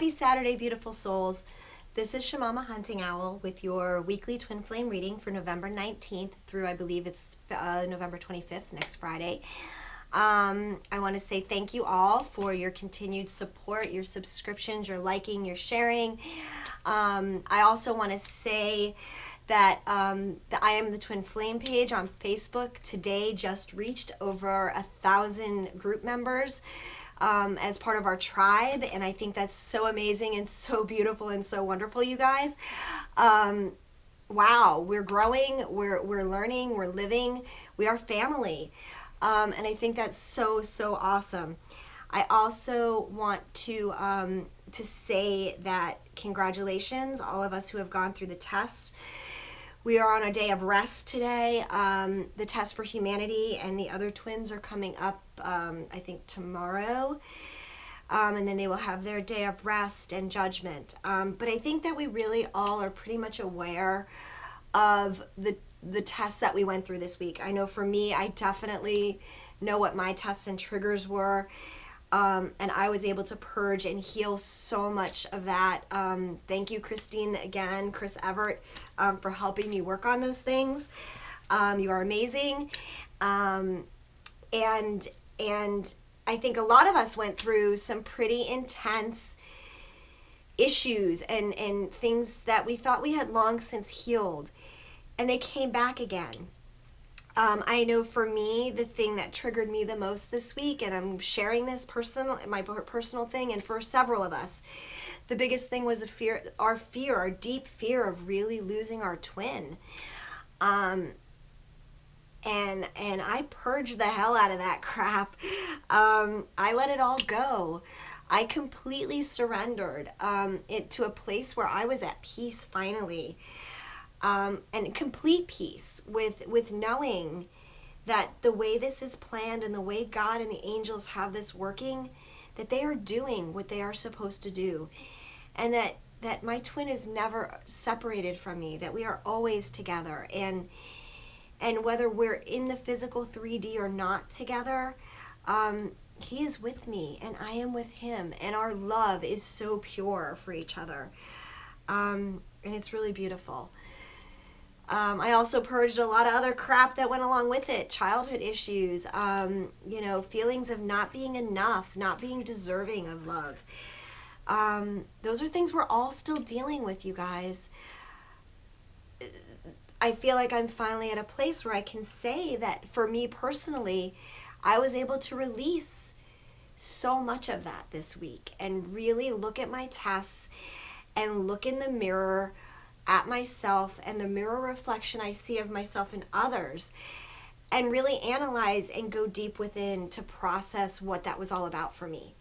Happy Saturday, beautiful souls. This is Shamama Hunting Owl with your weekly twin flame reading for November 19th through, I believe it's November 25th, next Friday. I want to say thank you all for your continued support, your subscriptions, your liking, your sharing. I also want to say that the I Am the Twin Flame page on Facebook today just reached over 1,000 group members as part of our tribe, and I think that's so amazing and so beautiful and so wonderful, you guys. Wow, we're growing, we're learning, we're living, we are family, and I think that's so awesome. I also want to say that congratulations, all of us who have gone through the tests. We are on a day of rest today. The test for humanity and the other twins are coming up, I think tomorrow. And then they will have their day of rest and judgment. But I think that we really all are pretty much aware of the tests that we went through this week. I know for me, I definitely know what my tests and triggers were. And I was able to purge and heal so much of that. Thank you, Christine, again, Chris Everett, for helping me work on those things. You are amazing. And I think a lot of us went through some pretty intense issues and things that we thought we had long since healed, and they came back again. I know for me, the thing that triggered me the most this week, and I'm sharing this my personal thing, and for several of us, the biggest thing was our deep fear of really losing our twin. And I purged the hell out of that crap. I let it all go. I completely surrendered it to a place where I was at peace finally. And complete peace with knowing that the way this is planned and the way God and the angels have this working, that they are doing what they are supposed to do, and that my twin is never separated from me, that we are always together, and whether we're in the physical 3D or not together, he is with me and I am with him, and our love is so pure for each other, and it's really beautiful. I also purged a lot of other crap that went along with it, childhood issues, feelings of not being enough, not being deserving of love. Those are things we're all still dealing with, you guys. I feel like I'm finally at a place where I can say that for me personally, I was able to release so much of that this week and really look at my tests and look in the mirror at myself and the mirror reflection I see of myself and others, and really analyze and go deep within to process what that was all about for me.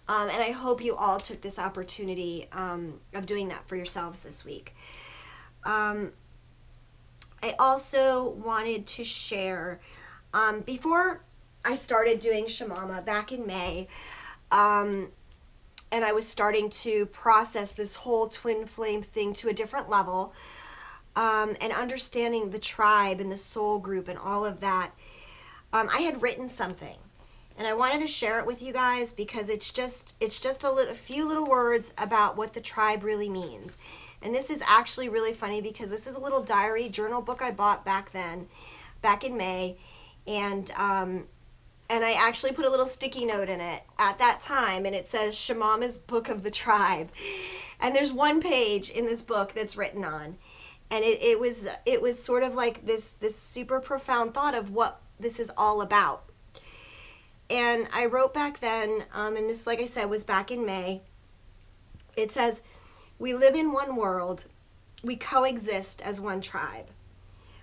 And I hope you all took this opportunity of doing that for yourselves this week. I also wanted to share, before I started doing Shamama back in May, and I was starting to process this whole twin flame thing to a different level, and understanding the tribe and the soul group and all of that, I had written something, and I wanted to share it with you guys because it's just a few little words about what the tribe really means. And this is actually really funny because this is a little diary journal book I bought back in May, and I actually put a little sticky note in it at that time, and it says Shamama's Book of the Tribe. And there's one page in this book that's written on, and it was sort of like this super profound thought of what this is all about. And I wrote back then, and this, like I said, was back in May. It says, "We live in one world. We coexist as one tribe.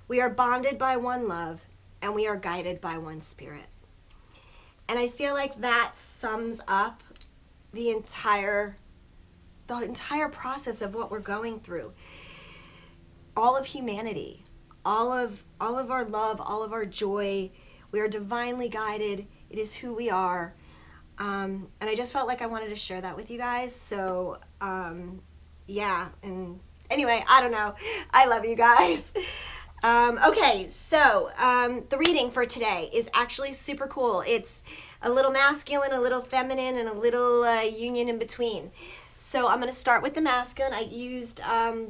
We are bonded by one love, and we are guided by one spirit." And I feel like that sums up the entire process of what we're going through. All of humanity, all of our love, all of our joy. We are divinely guided. It is who we are. And I just felt like I wanted to share that with you guys. So, yeah. And anyway, I don't know. I love you guys. Okay, so the reading for today is actually super cool. It's a little masculine, a little feminine, and a little union in between. So I'm going to start with the masculine. I used,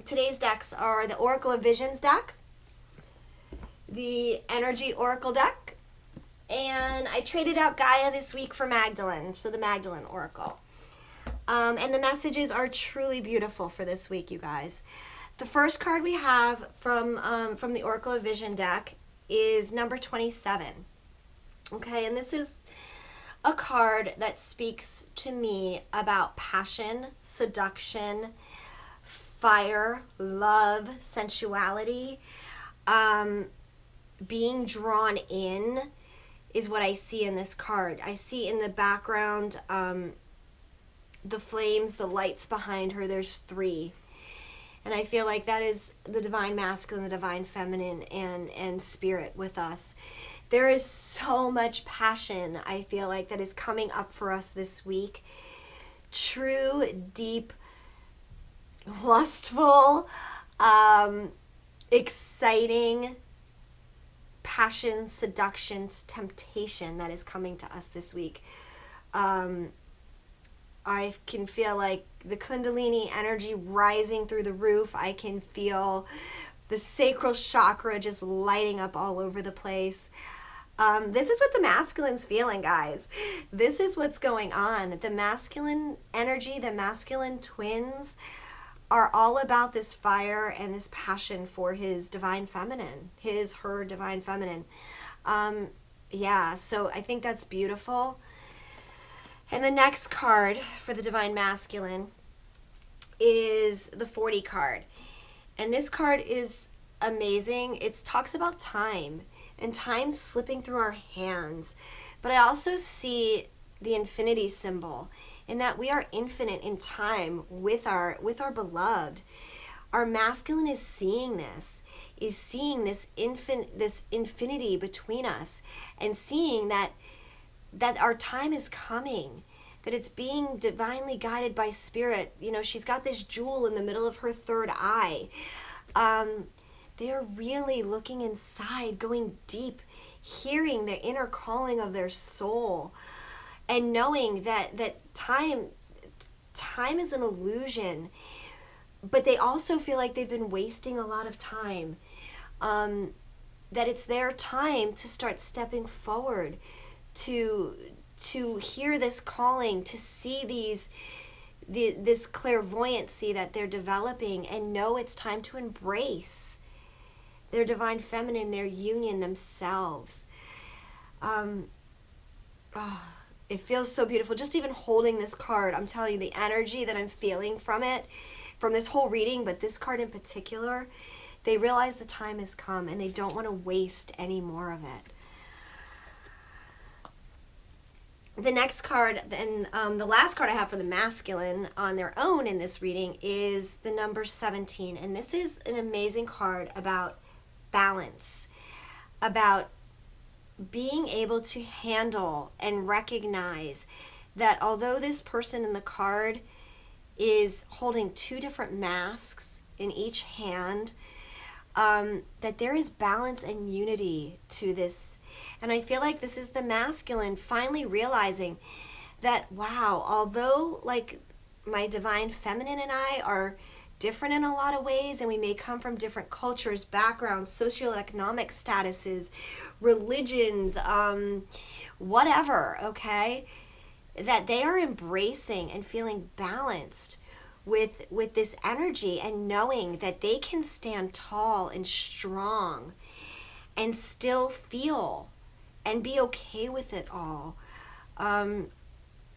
today's decks are the Oracle of Visions deck, the Energy Oracle deck, and I traded out Gaia this week for Magdalene, so the Magdalene Oracle. And the messages are truly beautiful for this week, you guys. The first card we have from the Oracle of Vision deck is number 27. Okay, and this is a card that speaks to me about passion, seduction, fire, love, sensuality. Being drawn in is what I see in this card. I see in the background the flames, the lights behind her. There's 3. And I feel like that is the divine masculine, the divine feminine, and spirit with us. There is so much passion, I feel like, that is coming up for us this week. True, deep, lustful, exciting passion, seduction, temptation that is coming to us this week. I can feel like the Kundalini energy rising through the roof. I can feel the sacral chakra just lighting up all over the place. This is what the masculine's feeling, guys. This is what's going on. The masculine energy, the masculine twins are all about this fire and this passion for his divine feminine, her divine feminine. Yeah, so I think that's beautiful. And the next card for the divine masculine is the 40 card. And this card is amazing. It talks about time and time slipping through our hands. But I also see the infinity symbol in that we are infinite in time with our beloved. Our masculine is seeing this infinity between us, and seeing that our time is coming, that it's being divinely guided by spirit. You know, she's got this jewel in the middle of her third eye. They are really looking inside, going deep, hearing the inner calling of their soul, and knowing that time is an illusion, but they also feel like they've been wasting a lot of time. That it's their time to start stepping forward, to hear this calling, to see this clairvoyancy that they're developing, and know it's time to embrace their divine feminine, their union, themselves. It feels so beautiful. Just even holding this card, I'm telling you, the energy that I'm feeling from it, from this whole reading, but this card in particular, they realize the time has come and they don't want to waste any more of it. The next card, and the last card I have for the masculine on their own in this reading, is the number 17. And this is an amazing card about balance, about being able to handle and recognize that although this person in the card is holding 2 different masks in each hand, that there is balance and unity to this. And I feel like this is the masculine finally realizing that, wow, although like my divine feminine and I are different in a lot of ways, and we may come from different cultures, backgrounds, socioeconomic statuses, religions, whatever, okay, that they are embracing and feeling balanced with this energy, and knowing that they can stand tall and strong and still feel and be okay with it all. And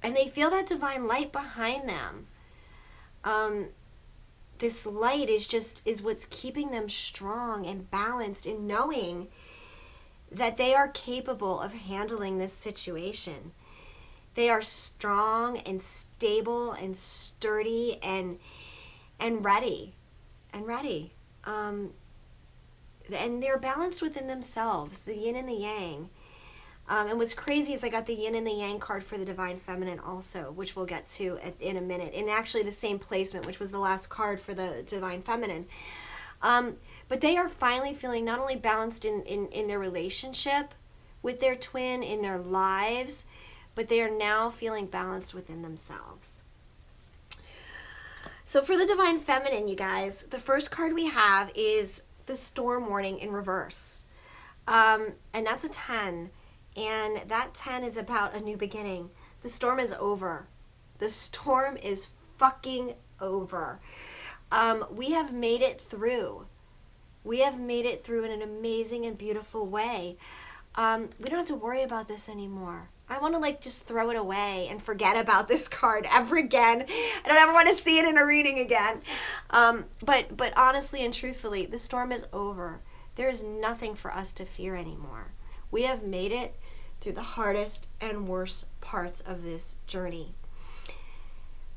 they feel that divine light behind them. This light is what's keeping them strong and balanced, in knowing that they are capable of handling this situation. They are strong and stable and sturdy and ready. And they're balanced within themselves, the yin and the yang. And what's crazy is I got the yin and the yang card for the divine feminine also, which we'll get to in a minute. And actually the same placement, which was the last card for the divine feminine. But they are finally feeling not only balanced in their relationship with their twin, in their lives, but they are now feeling balanced within themselves. So for the Divine Feminine, you guys, the first card we have is the Storm Warning in reverse. And that's a 10. And that 10 is about a new beginning. The storm is over. The storm is fucking over. We have made it through. We have made it through in an amazing and beautiful way. We don't have to worry about this anymore. I want to like just throw it away and forget about this card ever again. I don't ever want to see it in a reading again. But honestly and truthfully, the storm is over. There is nothing for us to fear anymore. We have made it through the hardest and worst parts of this journey.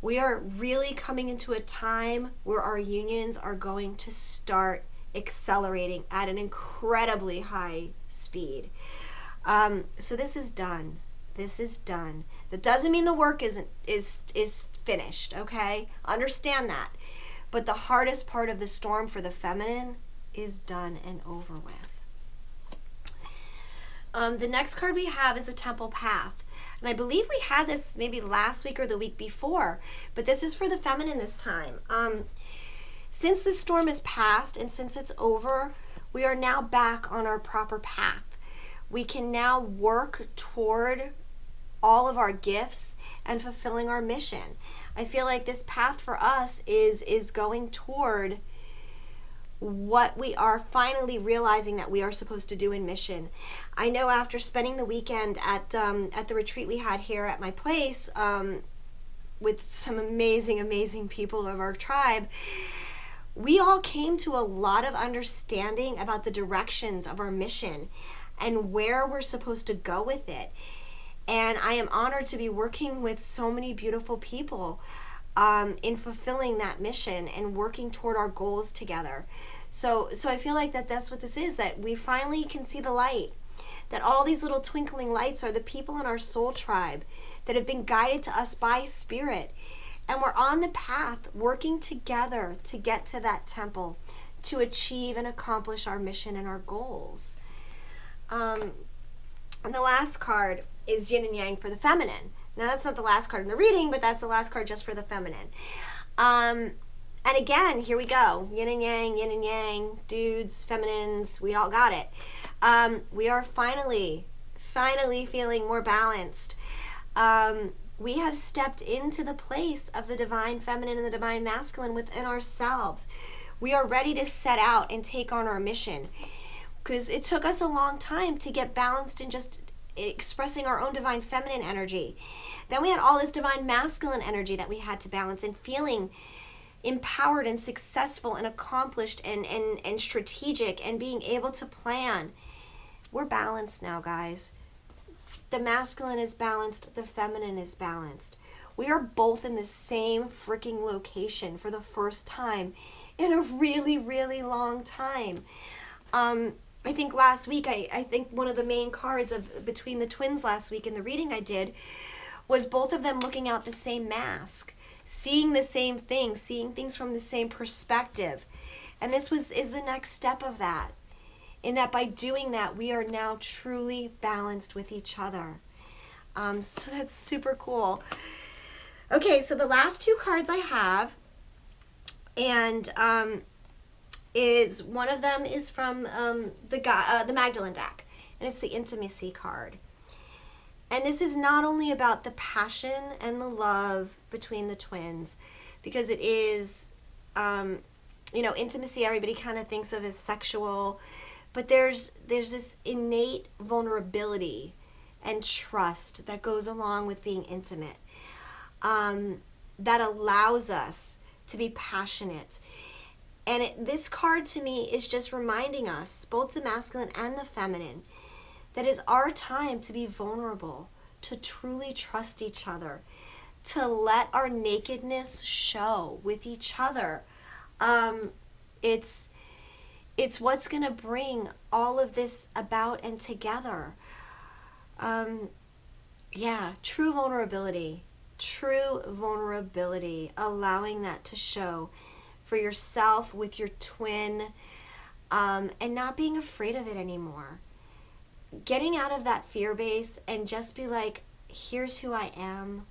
We are really coming into a time where our unions are going to start accelerating at an incredibly high speed. So this is done. This is done. That doesn't mean the work is finished, okay? Understand that. But the hardest part of the storm for the feminine is done and over with. The next card we have is a Temple Path. And I believe we had this maybe last week or the week before, but this is for the feminine this time. Since the storm is past and since it's over, we are now back on our proper path. We can now work toward all of our gifts and fulfilling our mission. I feel like this path for us is going toward what we are finally realizing that we are supposed to do in mission. I know after spending the weekend at the retreat we had here at my place with some amazing people of our tribe, we all came to a lot of understanding about the directions of our mission and where we're supposed to go with it. And I am honored to be working with so many beautiful people in fulfilling that mission and working toward our goals together. So I feel like that's what this is, that we finally can see the light, that all these little twinkling lights are the people in our soul tribe that have been guided to us by spirit. And we're on the path working together to get to that temple, to achieve and accomplish our mission and our goals. And the last card is Yin and Yang for the feminine. Now that's not the last card in the reading, but that's the last card just for the feminine. And again, here we go. Yin and Yang, dudes, feminines, we all got it. We are finally feeling more balanced. We have stepped into the place of the divine feminine and the divine masculine within ourselves. We are ready to set out and take on our mission, because it took us a long time to get balanced in just expressing our own divine feminine energy. Then we had all this divine masculine energy that we had to balance, and feeling empowered and successful and accomplished and strategic and being able to plan. We're balanced now, guys. The masculine is balanced, the feminine is balanced. We are both in the same freaking location for the first time in a really long time. I think last week, I think one of the main cards of between the twins last week in the reading I did was both of them looking out the same mask, seeing the same thing, seeing things from the same perspective. And this is the next step of that, in that by doing that, we are now truly balanced with each other. So that's super cool. Okay, so the last two cards I have, and is one of them is from the Magdalene deck, and it's the Intimacy card. And this is not only about the passion and the love between the twins, because it is, intimacy, everybody kind of thinks of as sexual, but there's this innate vulnerability and trust that goes along with being intimate, that allows us to be passionate. And this card to me is just reminding us, both the masculine and the feminine, that it's our time to be vulnerable, to truly trust each other, to let our nakedness show with each other. It's what's going to bring all of this about and together. True vulnerability, allowing that to show for yourself with your twin, and not being afraid of it anymore. Getting out of that fear base and just be like, here's who I am,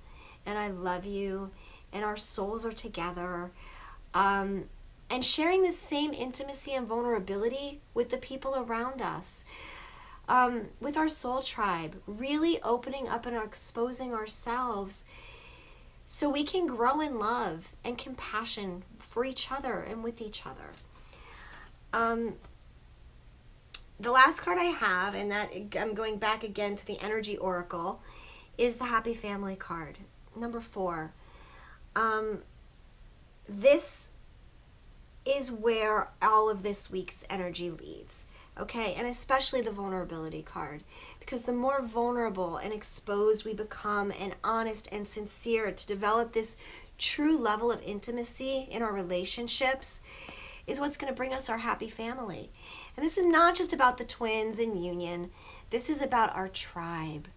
and I love you, and our souls are together. and sharing the same intimacy and vulnerability with the people around us, with our soul tribe, really opening up and exposing ourselves so we can grow in love and compassion for each other and with each other. The last card I have, and that I'm going back again to the Energy Oracle, is the Happy Family card, number 4. This is where all of this week's energy leads, okay? And especially the vulnerability card, because the more vulnerable and exposed we become and honest and sincere to develop this true level of intimacy in our relationships is what's going to bring us our happy family. And this is not just about the twins in union. This is about our tribe.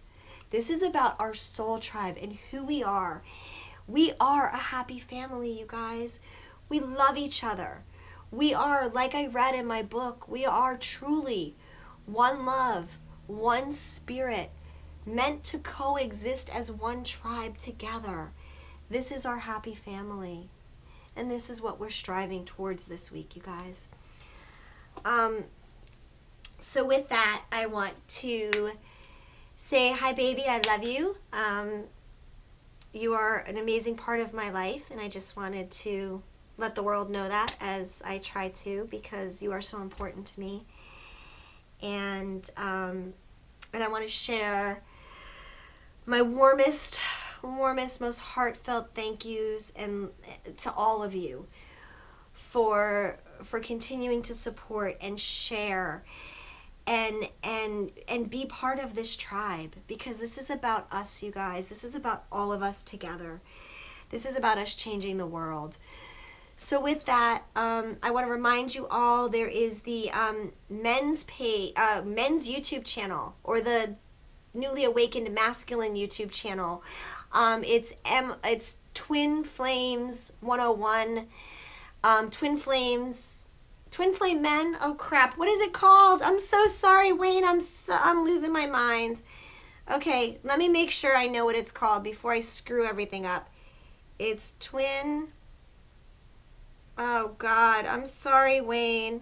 This is about our soul tribe and who we are. We are a happy family, you guys. We love each other. We are, like I read in my book, we are truly one love, one spirit, meant to coexist as one tribe together. This is our happy family. And this is what we're striving towards this week, you guys. So with that, I want to say, hi, baby, I love you. You are an amazing part of my life, and I just wanted to let the world know that, as I try to, because you are so important to me. And I want to share my warmest, most heartfelt thank yous and to all of you for continuing to support and share and be part of this tribe, because this is about us, you guys. This is about all of us together. This is about us changing the world. So with that, I want to remind you all, there is the men's YouTube channel, or the newly awakened masculine YouTube channel. It's Twin Flames 101, Twin Flame Men. Oh crap, what is it called? I'm so sorry, Wayne. I'm losing my mind. Okay, let me make sure I know what it's called before I screw everything up. It's oh God, I'm sorry, Wayne.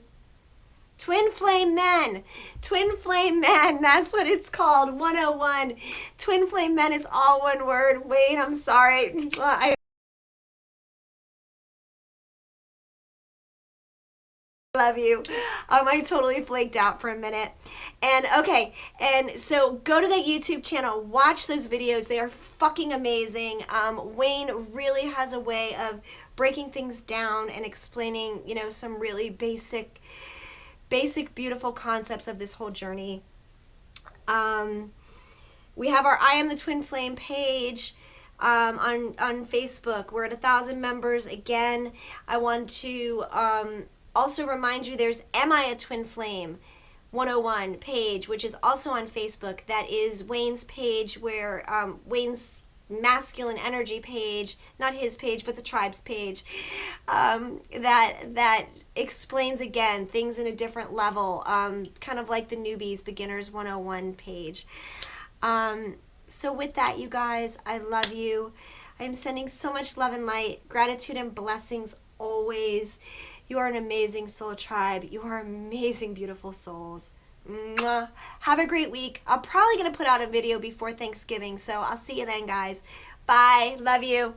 Twin Flame Men. Twin Flame Men. That's what it's called. 101. Twin Flame Men. It's all one word. Wayne, I'm sorry. I love you. I totally flaked out for a minute. And okay, and so go to that YouTube channel, watch those videos. They are fucking amazing. Wayne really has a way of breaking things down and explaining, you know, some really basic, beautiful concepts of this whole journey. We have our I Am the Twin Flame page on Facebook. We're at 1,000 members. Again, I want to also remind you, there's Am I a Twin Flame 101 page, which is also on Facebook. That is Wayne's page, where Wayne's masculine energy page, not his page, but the tribe's page, that explains, again, things in a different level, kind of like the Newbies Beginners 101 page. So with that, you guys, I love you. I'm sending so much love and light, gratitude and blessings always. You are an amazing soul tribe. You are amazing, beautiful souls. Mwah. Have a great week. I'm probably going to put out a video before Thanksgiving, so I'll see you then, guys. Bye. Love you.